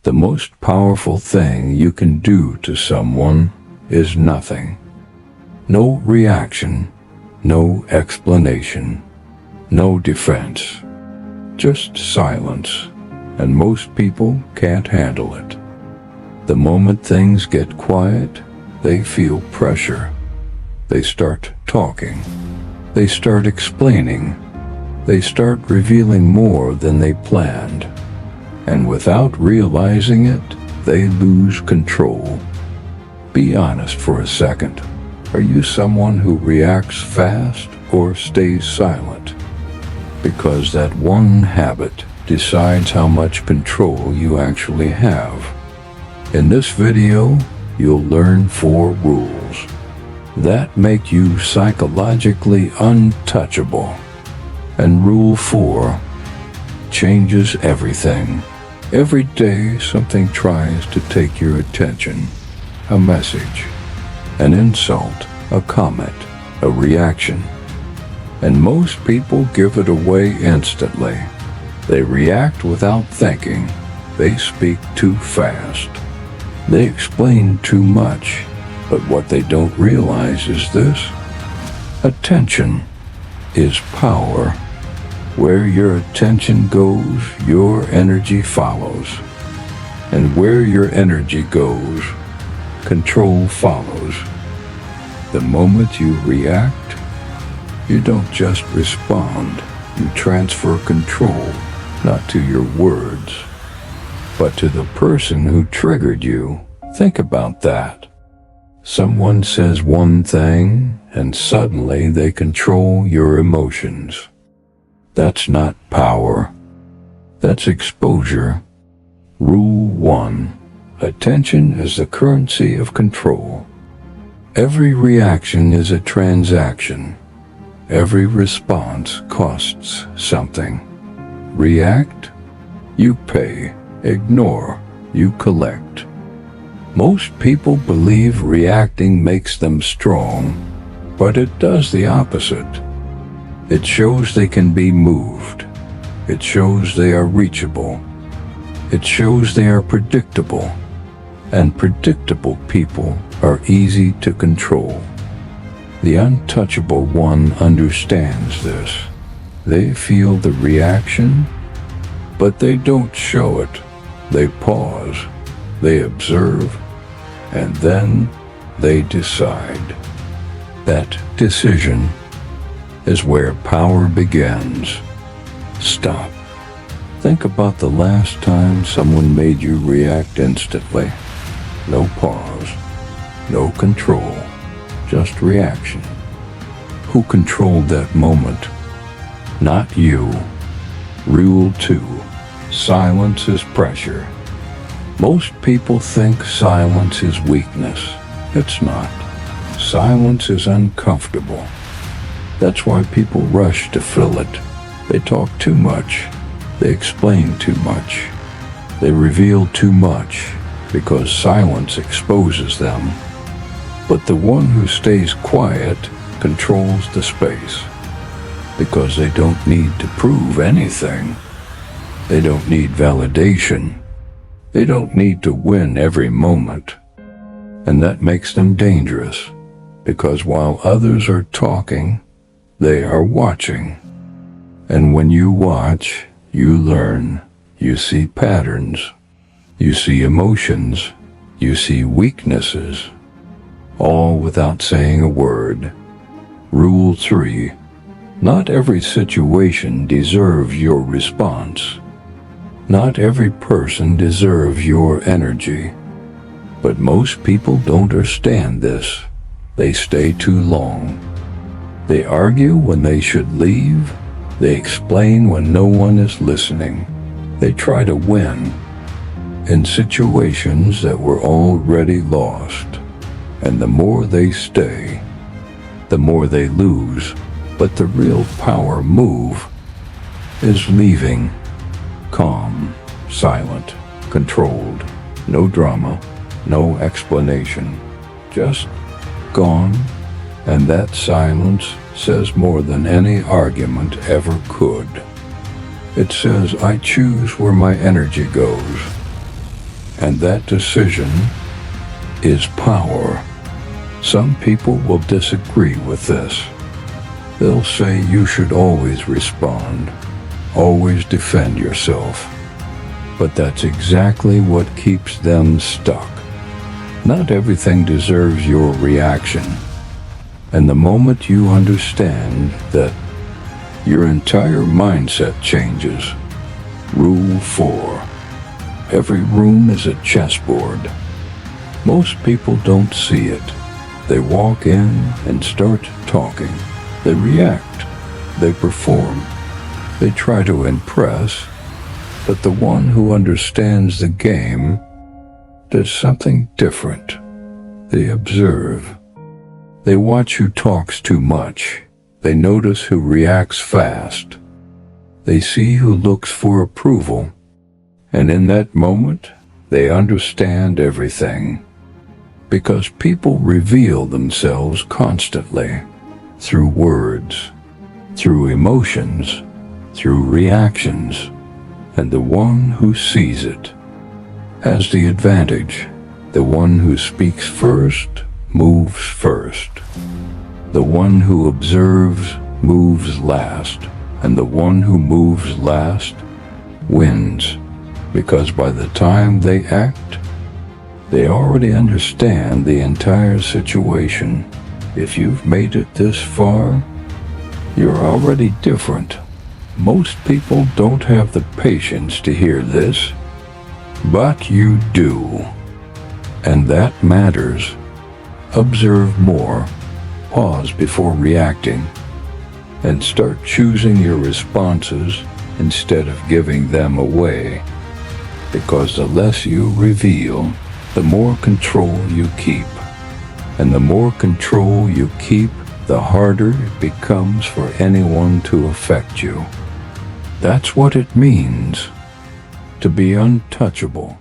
The most powerful thing you can do to someone is nothing. No reaction, no explanation, no defense. Just silence, and most people can't handle it. The moment things get quiet, they feel pressure. They start talking. They start explaining. They start revealing more than they planned. And without realizing it, they lose control. Be honest for a second. Are you someone who reacts fast or stays silent? Because that one habit decides how much control you actually have. In this video, you'll learn 4 rules that make you psychologically untouchable. And rule 4 changes everything. Every day something tries to take your attention. A message, an insult, a comment, a reaction. And most people give it away instantly. They react without thinking. They speak too fast. They explain too much. But what they don't realize is this: attention is power. Where your attention goes, your energy follows. And where your energy goes, control follows. The moment you react, you don't just respond. You transfer control, not to your words, but to the person who triggered you. Think about that. Someone says one thing, and suddenly they control your emotions. That's not power. That's exposure. Rule 1. Attention is the currency of control. Every reaction is a transaction. Every response costs something. React, you pay. Ignore, you collect. Most people believe reacting makes them strong, but it does the opposite. It shows they can be moved. It shows they are reachable. It shows they are predictable. And predictable people are easy to control. The untouchable one understands this. They feel the reaction, but they don't show it. They pause, they observe, and then they decide. That decision is where power begins. Stop. Think about the last time someone made you react instantly. No pause, no control, just reaction. Who controlled that moment? Not you. Rule 2. Silence is pressure. Most people think silence is weakness. It's not. Silence is uncomfortable. That's why people rush to fill it. They talk too much. They explain too much. They reveal too much because silence exposes them. But the one who stays quiet controls the space because they don't need to prove anything. They don't need validation. They don't need to win every moment. And that makes them dangerous because while others are talking, they are watching. And when you watch, you learn. You see patterns. You see emotions. You see weaknesses. All without saying a word. Rule 3. Not every situation deserves your response. Not every person deserves your energy. But most people don't understand this. They stay too long. They argue when they should leave. They explain when no one is listening. They try to win in situations that were already lost. And the more they stay, the more they lose. But the real power move is leaving. Calm, silent, controlled. No drama, no explanation. Just gone. And that silence says more than any argument ever could. It says, I choose where my energy goes. And that decision is power. Some people will disagree with this. They'll say you should always respond, always defend yourself. But that's exactly what keeps them stuck. Not everything deserves your reaction. And the moment you understand that, your entire mindset changes. Rule 4. Every room is a chessboard. Most people don't see it. They walk in and start talking. They react. They perform. They try to impress. But the one who understands the game does something different. They observe. They watch who talks too much. They notice who reacts fast. They see who looks for approval. And in that moment, they understand everything. Because people reveal themselves constantly, through words, through emotions, through reactions, and the one who sees it has the advantage. The one who speaks first moves first. The one who observes moves last, and the one who moves last wins, because by the time they act, they already understand the entire situation. If you've made it this far, you're already different. Most people don't have the patience to hear this, but you do. And that matters. Observe more, pause before reacting, and start choosing your responses instead of giving them away. Because the less you reveal, the more control you keep. And the more control you keep, the harder it becomes for anyone to affect you. That's what it means to be untouchable.